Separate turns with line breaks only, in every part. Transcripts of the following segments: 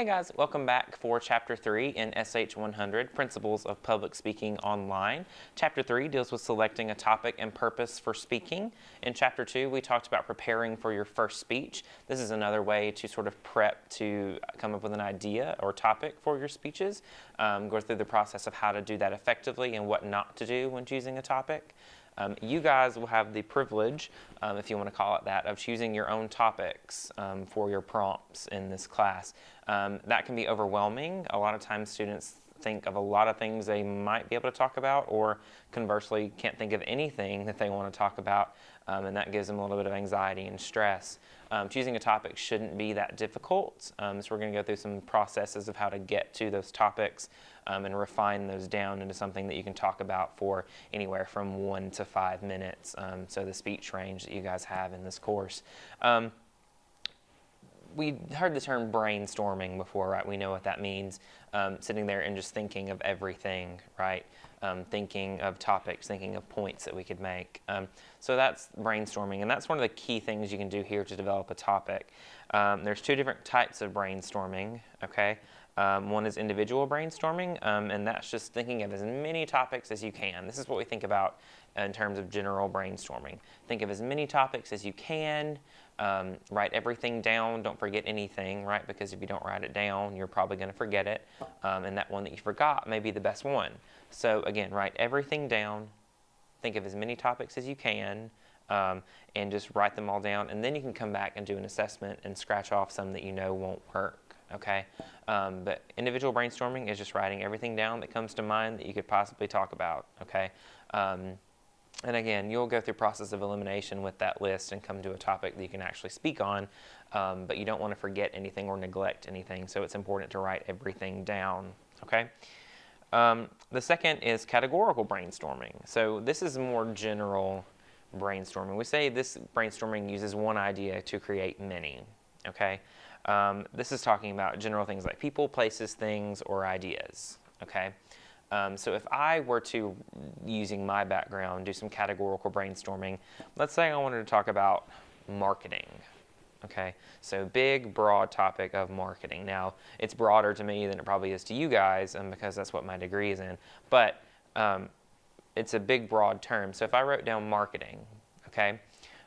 Hey guys, welcome back for Chapter 3 in SH 100, Principles of Public Speaking Online. Chapter 3 deals with selecting a topic and purpose for speaking. In Chapter 2, we talked about preparing for your first speech. This is another way to sort of prep to come up with an idea or topic for your speeches, go through the process of how to do that effectively and what not to do when choosing a topic. You guys will have the privilege, if you want to call it that, of choosing your own topics for your prompts in this class. That can be overwhelming. A lot of times students think of a lot of things they might be able to talk about, or conversely can't think of anything that they want to talk about, and that gives them a little bit of anxiety and stress. Choosing a topic shouldn't be that difficult, so we're going to go through some processes of how to get to those topics and refine those down into something that you can talk about for anywhere from 1 to 5 minutes, so the speech range that you guys have in this course. We heard the term brainstorming before, right? We know what that means. Sitting there and just thinking of everything, right? Thinking of topics, thinking of points that we could make. So that's brainstorming, and that's one of the key things you can do here to develop a topic. There's two different types of brainstorming, okay? One is individual brainstorming, and that's just thinking of as many topics as you can. This is what we think about in terms of general brainstorming. Think of as many topics as you can. Write everything down. Don't forget anything, right? Because if you don't write it down, you're probably going to forget it. And that one that you forgot may be the best one. So again, write everything down. Think of as many topics as you can. And just write them all down. And then you can come back and do an assessment and scratch off some that you know won't work. Okay, but individual brainstorming is just writing everything down that comes to mind that you could possibly talk about. Okay, and again, you'll go through process of elimination with that list and come to a topic that you can actually speak on, but you don't want to forget anything or neglect anything, so it's important to write everything down. Okay. The second is categorical brainstorming. So this is more general brainstorming. We say this brainstorming uses one idea to create many. Okay. This is talking about general things like people, places, things, or ideas. Okay. So if I were to, using my background, do some categorical brainstorming, let's say I wanted to talk about marketing. Okay, so big, broad topic of marketing. Now, it's broader to me than it probably is to you guys, because that's what my degree is in. But it's a big, broad term. So if I wrote down marketing, okay,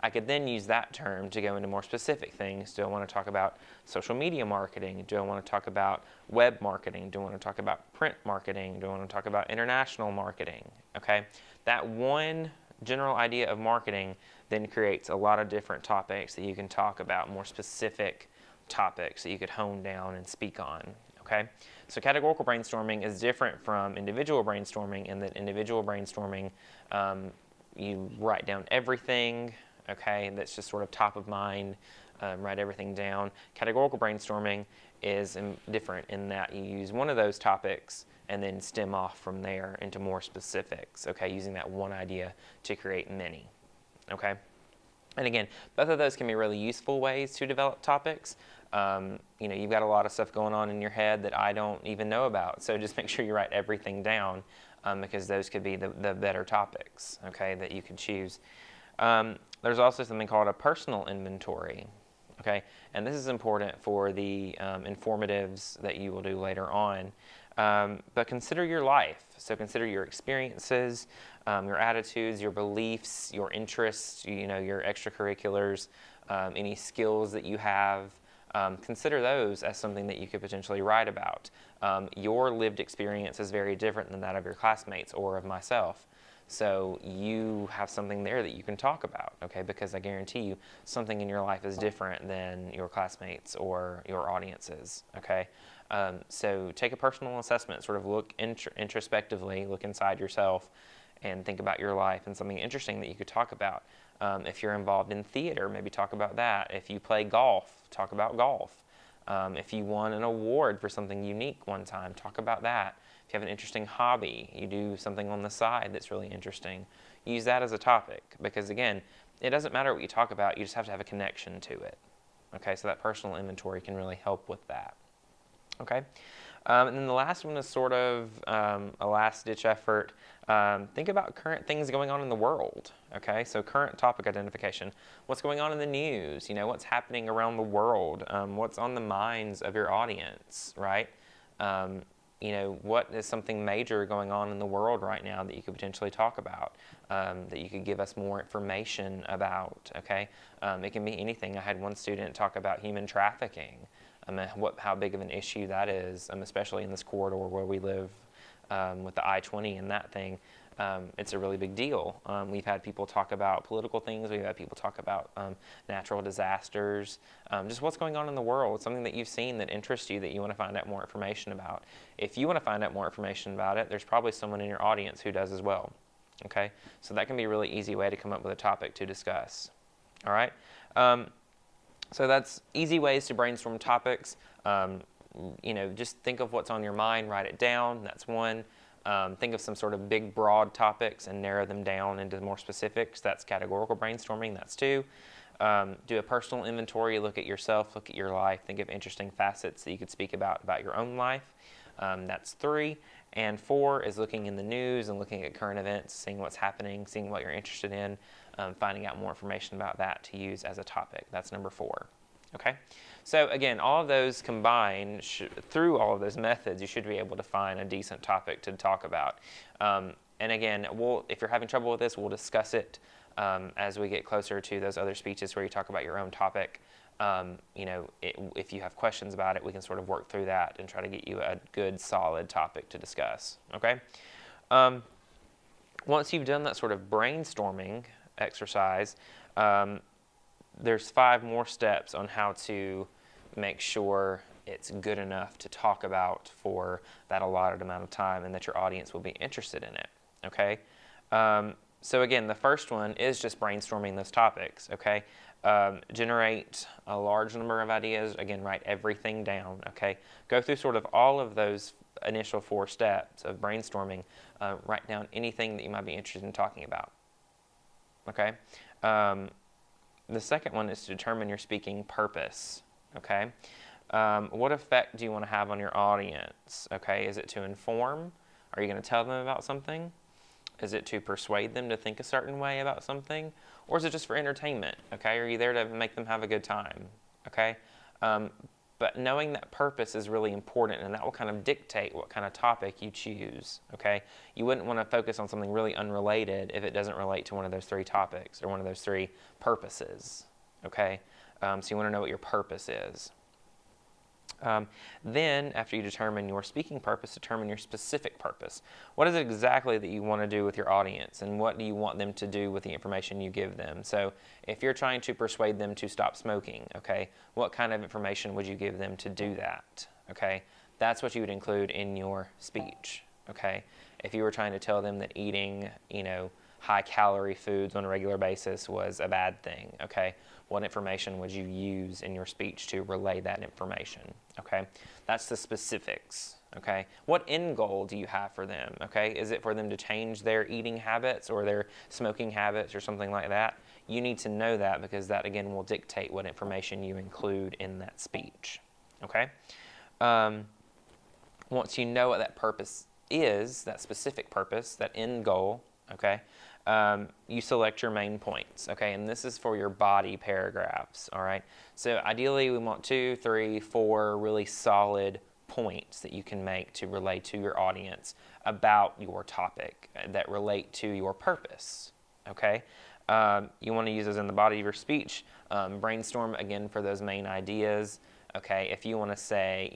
I could then use that term to go into more specific things. Do I want to talk about social media marketing? Do I want to talk about web marketing? Do I want to talk about print marketing? Do I want to talk about international marketing? Okay, that one general idea of marketing then creates a lot of different topics that you can talk about, more specific topics that you could hone down and speak on. Okay, so categorical brainstorming is different from individual brainstorming in that individual brainstorming, you write down everything. Okay, that's just sort of top of mind, write everything down. Categorical brainstorming is different in that you use one of those topics and then stem off from there into more specifics, okay, using that one idea to create many, okay? And again, both of those can be really useful ways to develop topics. You've got a lot of stuff going on in your head that I don't even know about, so just make sure you write everything down because those could be the better topics, okay, that you could choose. There's also something called a personal inventory, okay? And this is important for the informatives that you will do later on. But consider your life. So consider your experiences, your attitudes, your beliefs, your interests, your extracurriculars, any skills that you have. Consider those as something that you could potentially write about. Your lived experience is very different than that of your classmates or of myself. So you have something there that you can talk about, okay? Because I guarantee you something in your life is different than your classmates or your audiences, okay? So take a personal assessment, sort of look introspectively, look inside yourself and think about your life and something interesting that you could talk about. If you're involved in theater, maybe talk about that. If you play golf, talk about golf. If you won an award for something unique one time, talk about that. If you have an interesting hobby, you do something on the side that's really interesting, use that as a topic because, again, it doesn't matter what you talk about, you just have to have a connection to it. Okay, so that personal inventory can really help with that. Okay, And then the last one is sort of a last-ditch effort. Think about current things going on in the world. Okay, so current topic identification. What's going on in the news? What's happening around the world? What's on the minds of your audience, right? What is something major going on in the world right now that you could potentially talk about, that you could give us more information about, okay? It can be anything. I had one student talk about human trafficking, how big of an issue that is, especially in this corridor where we live with the I-20 and that thing. It's a really big deal. We've had people talk about political things. We've had people talk about natural disasters, just what's going on in the world, something that you've seen that interests you that you want to find out more information about. If you want to find out more information about it, there's probably someone in your audience who does as well. Okay, so that can be a really easy way to come up with a topic to discuss. All right, so that's easy ways to brainstorm topics. Just think of what's on your mind, write it down. That's one. Think of some sort of big, broad topics and narrow them down into more specifics. That's categorical brainstorming. That's two. Do a personal inventory. Look at yourself. Look at your life. Think of interesting facets that you could speak about your own life. That's three. And four is looking in the news and looking at current events, seeing what's happening, seeing what you're interested in, finding out more information about that to use as a topic. That's number four. Okay, so again, all of those combined, through all of those methods, you should be able to find a decent topic to talk about. And again, if you're having trouble with this, we'll discuss it as we get closer to those other speeches where you talk about your own topic. If you have questions about it, we can sort of work through that and try to get you a good, solid topic to discuss. Okay. Once you've done that sort of brainstorming exercise, there's 5 more steps on how to make sure it's good enough to talk about for that allotted amount of time and that your audience will be interested in it, okay? So again, the first one is just brainstorming those topics, okay? Generate a large number of ideas. Again, write everything down, okay? Go through sort of all of those initial 4 steps of brainstorming. Write down anything that you might be interested in talking about, okay? The second one is to determine your speaking purpose, okay? What effect do you want to have on your audience, okay? Is it to inform? Are you going to tell them about something? Is it to persuade them to think a certain way about something? Or is it just for entertainment, okay? Are you there to make them have a good time, okay? But knowing that purpose is really important, and that will kind of dictate what kind of topic you choose, okay? You wouldn't want to focus on something really unrelated if it doesn't relate to one of those 3 topics or one of those 3 purposes, okay? So you want to know what your purpose is. Then, after you determine your speaking purpose, determine your specific purpose. What is it exactly that you want to do with your audience, and what do you want them to do with the information you give them? So, if you're trying to persuade them to stop smoking, okay, what kind of information would you give them to do that? Okay, that's what you would include in your speech. Okay, if you were trying to tell them that eating, high-calorie foods on a regular basis was a bad thing, okay? What information would you use in your speech to relay that information, okay? That's the specifics, okay? What end goal do you have for them, okay? Is it for them to change their eating habits or their smoking habits or something like that? You need to know that, because that, again, will dictate what information you include in that speech, okay? Once you know what that purpose is, that specific purpose, that end goal, okay, you select your main points, okay, and this is for your body paragraphs, all right? So ideally we want 2, 3, 4 really solid points that you can make to relay to your audience about your topic that relate to your purpose, okay? You want to use those in the body of your speech. Brainstorm, again, for those main ideas, okay? If you want to say,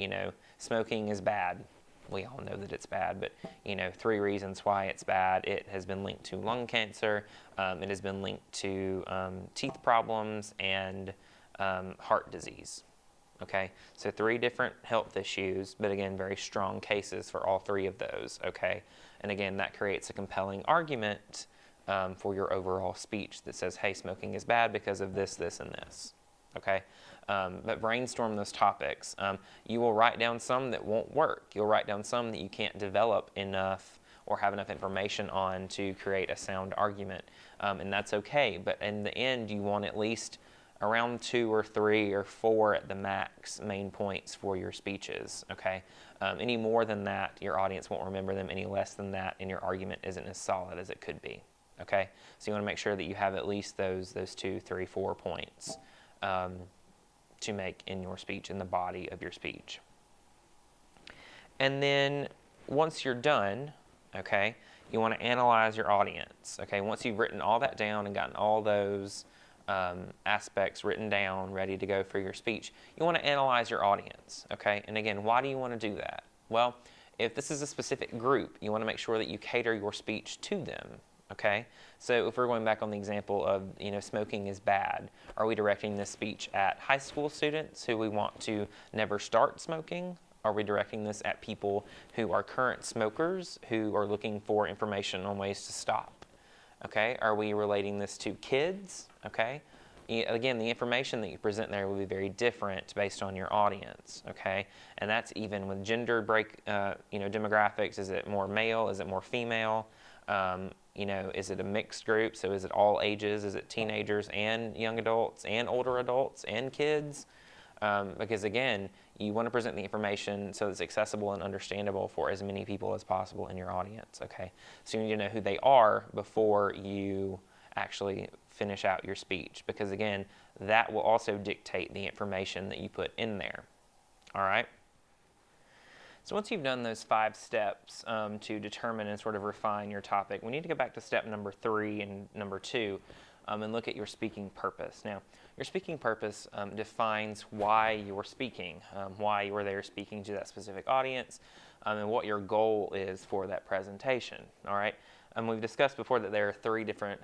smoking is bad, we all know that it's bad, but 3 reasons why it's bad. It has been linked to lung cancer, it has been linked to teeth problems, and heart disease. Okay, so 3 different health issues, but again, very strong cases for all 3 of those. Okay, and again, that creates a compelling argument for your overall speech that says, hey, smoking is bad because of this, this, and this. Okay, but brainstorm those topics. You will write down some that won't work. You'll write down some that you can't develop enough or have enough information on to create a sound argument, and that's okay. But in the end, you want at least around 2 or 3 or 4 at the max main points for your speeches, okay? Any more than that, your audience won't remember them. Any less than that, and your argument isn't as solid as it could be. Okay, so you want to make sure that you have at least those 2, 3, 4 points to make in your speech, in the body of your speech. And then once you're done, okay, you want to analyze your audience. Okay, once you've written all that down and gotten all those aspects written down, ready to go for your speech, you want to analyze your audience. Okay, and again, why do you want to do that? Well, if this is a specific group, you want to make sure that you cater your speech to them. Okay, so if we're going back on the example of, smoking is bad, are we directing this speech at high school students who we want to never start smoking? Are we directing this at people who are current smokers who are looking for information on ways to stop? Okay, are we relating this to kids? Okay, again, the information that you present there will be very different based on your audience. Okay, and that's even with gender demographics. Is it more male? Is it more female? Is it a mixed group? So is it all ages? Is it teenagers and young adults and older adults and kids? Because again, you want to present the information so it's accessible and understandable for as many people as possible in your audience. Okay, so you need to know who they are before you actually finish out your speech, because again, that will also dictate the information that you put in there. All right. So once you've done those 5 steps to determine and sort of refine your topic, we need to go back to step number 3 and number 2 and look at your speaking purpose. Now, your speaking purpose defines why you're speaking, why you're there speaking to that specific audience, and what your goal is for that presentation. All right. We've discussed before that there are 3 different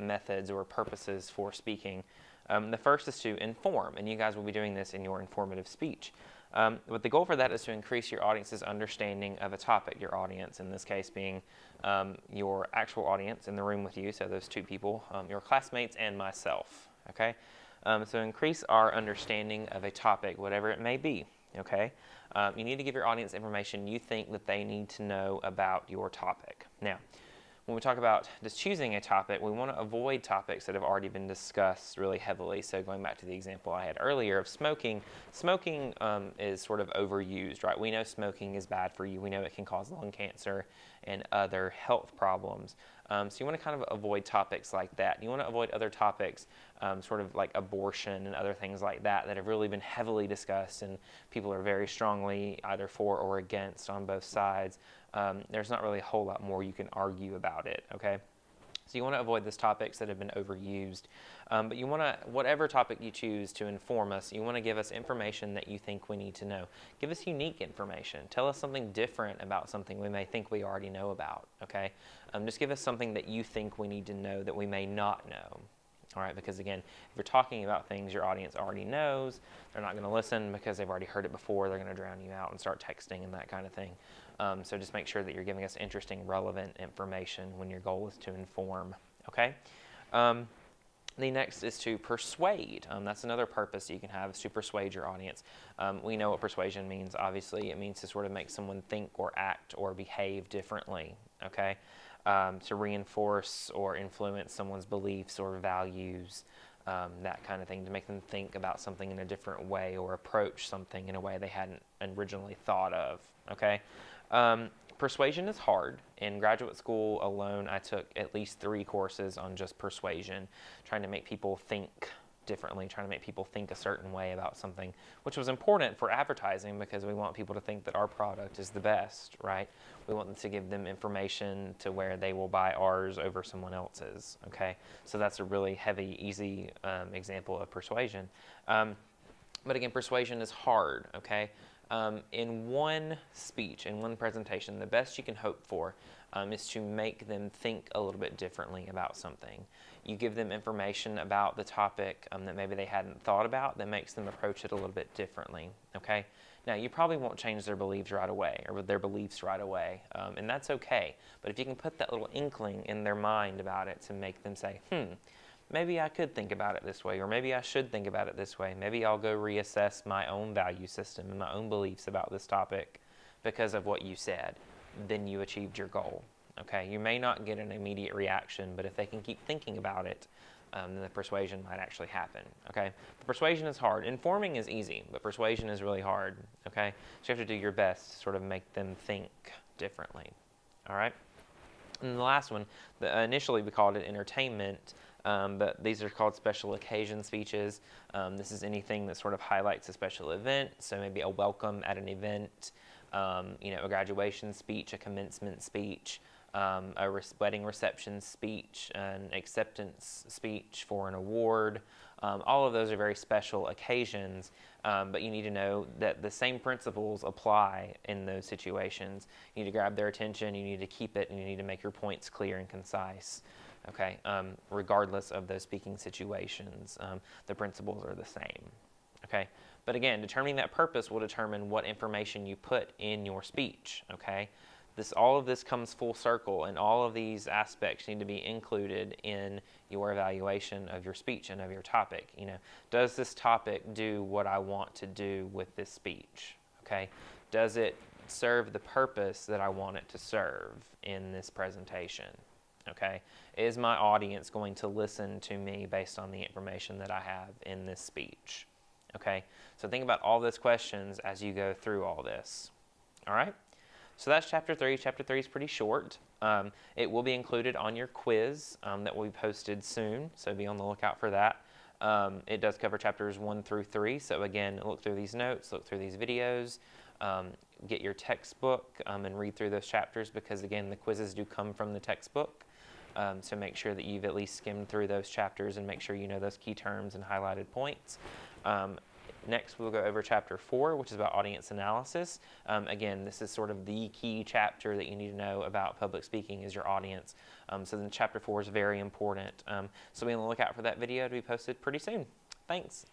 methods or purposes for speaking. The first is to inform, and you guys will be doing this in your informative speech. But the goal for that is to increase your audience's understanding of a topic. Your audience, in this case, being your actual audience in the room with you, so those 2 people, your classmates and myself. Okay, so increase our understanding of a topic, whatever it may be. Okay, you need to give your audience information you think that they need to know about your topic. Now, when we talk about just choosing a topic, we want to avoid topics that have already been discussed really heavily. So going back to the example I had earlier of smoking, smoking is sort of overused, right? We know smoking is bad for you. We know it can cause lung cancer and other health problems. So you want to kind of avoid topics like that. You want to avoid other topics, sort of like abortion and other things like that have really been heavily discussed, and people are very strongly either for or against on both sides. There's not really a whole lot more you can argue about it, okay? So you want to avoid those topics that have been overused. But you want to, whatever topic you choose to inform us, you want to give us information that you think we need to know. Give us unique information. Tell us something different about something we may think we already know about, okay? Just give us something that you think we need to know that we may not know. All right, because again, if you're talking about things your audience already knows, they're not going to listen because they've already heard it before. They're going to drown you out and start texting and that kind of thing. So just make sure that you're giving us interesting, relevant information when your goal is to inform. Okay. The next is to persuade. That's another purpose you can have, is to persuade your audience. We know what persuasion means. Obviously, it means to sort of make someone think or act or behave differently. Okay. To reinforce or influence someone's beliefs or values, that kind of thing, to make them think about something in a different way or approach something in a way they hadn't originally thought of. Okay. Persuasion is hard. In graduate school alone, I took at least 3 courses on just persuasion, trying to make people think differently, trying to make people think a certain way about something, which was important for advertising because we want people to think that our product is the best, right? We want them to give them information to where they will buy ours over someone else's, okay? So that's a really heavy, easy example of persuasion. But again, persuasion is hard, okay? In one speech, in one presentation, the best you can hope for is to make them think a little bit differently about something. You give them information about the topic that maybe they hadn't thought about that makes them approach it a little bit differently, okay? Now, you probably won't change their beliefs right away, or their beliefs right away, and that's okay. But if you can put that little inkling in their mind about it to make them say, maybe I could think about it this way, or maybe I should think about it this way. Maybe I'll go reassess my own value system and my own beliefs about this topic because of what you said. Then you achieved your goal. Okay, you may not get an immediate reaction, but if they can keep thinking about it, then the persuasion might actually happen. Okay, persuasion is hard. Informing is easy, but persuasion is really hard. Okay, so you have to do your best to sort of make them think differently. All right. And the last one, initially we called it entertainment, but these are called special occasion speeches. This is anything that sort of highlights a special event, so maybe a welcome at an event, a graduation speech, a commencement speech, a wedding reception speech, an acceptance speech for an award. All of those are very special occasions, but you need to know that the same principles apply in those situations. You need to grab their attention, you need to keep it, and you need to make your points clear and concise. Okay, regardless of those speaking situations, the principles are the same. Okay, but again, determining that purpose will determine what information you put in your speech. Okay, all of this comes full circle, and all of these aspects need to be included in your evaluation of your speech and of your topic. Does this topic do what I want to do with this speech? Okay, does it serve the purpose that I want it to serve in this presentation? Okay, is my audience going to listen to me based on the information that I have in this speech? Okay, so think about all those questions as you go through all this. All right, so that's chapter 3. Chapter 3 is pretty short. It will be included on your quiz that will be posted soon, so be on the lookout for that. It does cover chapters 1 through 3, so again, look through these notes, look through these videos, get your textbook and read through those chapters, because again, the quizzes do come from the textbook. So make sure that you've at least skimmed through those chapters and make sure you know those key terms and highlighted points. Next, we'll go over chapter 4, which is about audience analysis. Again, this is sort of the key chapter that you need to know about public speaking is your audience. So then chapter 4 is very important. So be on the lookout for that video to be posted pretty soon. Thanks.